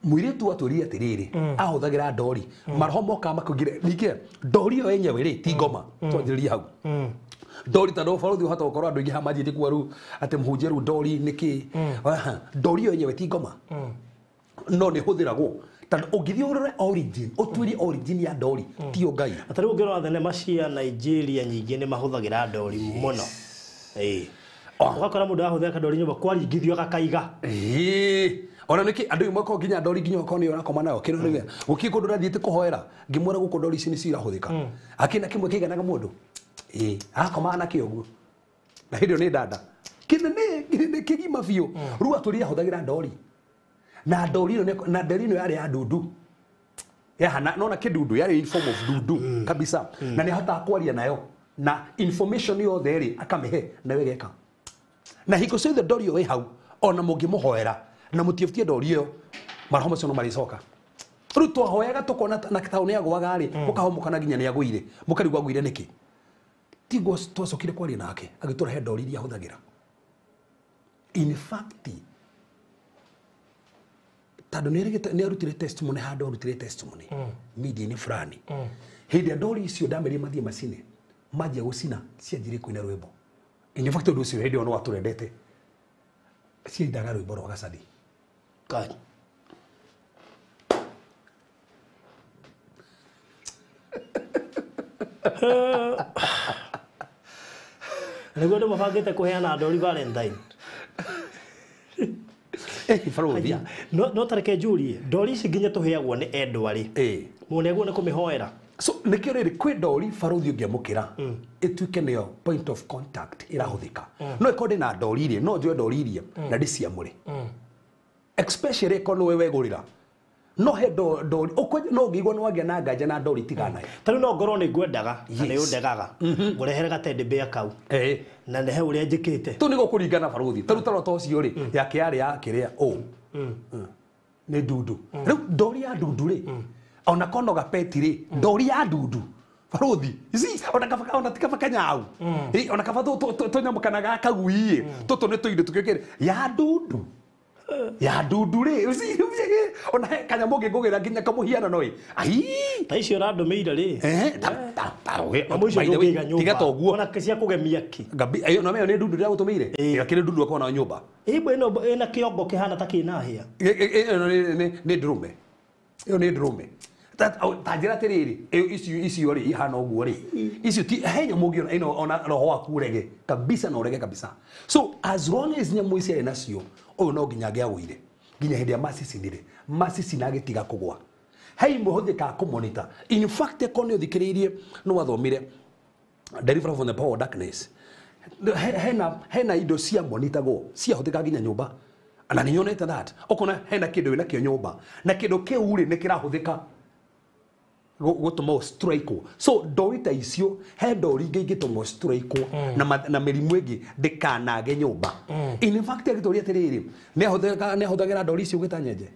Muiritu atũria atiriri ahũthagira ndori maroho moka makugire nike ndori yo yenyewe ri ti ngoma twanjĩrĩria hau ndori tondũ bũrũri ũhota gũkorwo andũ aingĩ hamanjĩtie kuga rĩu atĩ mũhunjia rĩu ndori nĩkĩ ndori yo yenyewe ti ngoma no nĩ hũthĩragwo tondũ ũngĩthiĩ origin ũtuĩrie origin ya ndori ti Ngai atari ũngĩrora thenema cia Nigeria nyingĩ nĩ mahũthagĩra ndori mũno ũgakora mũndũ ahũthĩra kandori nyũmba kwaringithio gakaiga ona niki andu imwe ko nginya ndori nginya ko ni urakoma nayo kino riwe ukikundu rathiite kuhoera ngimwera guko ndori ici ni cirahuthika akina kimwe kiganaga mundu akoma na kiogu na hindio ni dada kinene kigima biu ru aturi ahuthagira ndori na ndori na ndori no yari ya dudu hana nona kidudu yari in form of dudu kabisa na ni hata kwaria nayo na information yo theri akamehe na wegeka na hiko say the ndori yo hau ona mungimuhoera na mutiftie ndori yo maroho macio no maricoka riu twahoyaga tukona na tauni ya gwaga ri mukahomuka na nginya ni agwire mukarigwa gwire niki tigwo twacokire kwaria nake agitura he ndori iria huthagira in fact tado ni arutire testimony hado arutire testimony media ni fulani hindi ndori icio ndamerie mathie macine maje gucina cianjire kuina rwimbo in fact ndu ucio hindi ono aturendete ciendaga rwimbo rwa gacadi God. Niguo ndu mabangite kuheana ndori Valentine. Farodia. No tareke Julie, ndori ici nginya tuheagwo ni endwari. Muneguo ni kumihoera. So nikio riri kwi ndori Farodia ngiamukira ituike niyo point of contact irahuthika. No ikode na ndori irie, no njoe ndori irie na ndiciamure. Especially kono wewe gurira no he ndori ukwe no ngigwa no agia na nganja na ndori tigana tari no ngoro ni ngwendaga na undegaga ngurehere gatende bea kau na ndehe uria njikite tu nigo kuringana Farothi taru taro tocio ri yake yari ya kiria ni dudu riu ndori ya dudu ri ona kono gapeti ri ndori ya dudu Farothi isi ona tikaba kanyau ona kaba to nyamukanaga kagui toto ne toide tukekere ya dudu ya dudu ri usi ona kanyamo ngigogira nginya kamuhiana noi ai ta icio randumeire ri tiga toguo ona cia kugemia ki gabi ayo no me ne dudu ria gutumeire yakire dudu akona nyumba ibo ina kiongo kihana takinahia ni drume iyo ni drume tajira tiriri icio ri ihana uguo ri icio ti henya mugiona ino ona roho waku rege kabisa no rege kabisa so as long as nyamu icio nacio oyo no nginya giagwire nginya hindi ya masisi nagitiga kugwa hei muhuthika ku monitor in fact ekone uthikiririe no wathomire deliver from the power of darkness hena indo cia monitor go cia huthika nginya nyumba ana ni nyonete that okona hena kindu wina kio nyumba na kindu kiu ri ni kirahuthika gutuma strike so ndorita icio he ndori ingituma strike na mirimu ingi ndikanage nyumba in fact agitoria tiriri ne huthagira ndori icio gita nyenje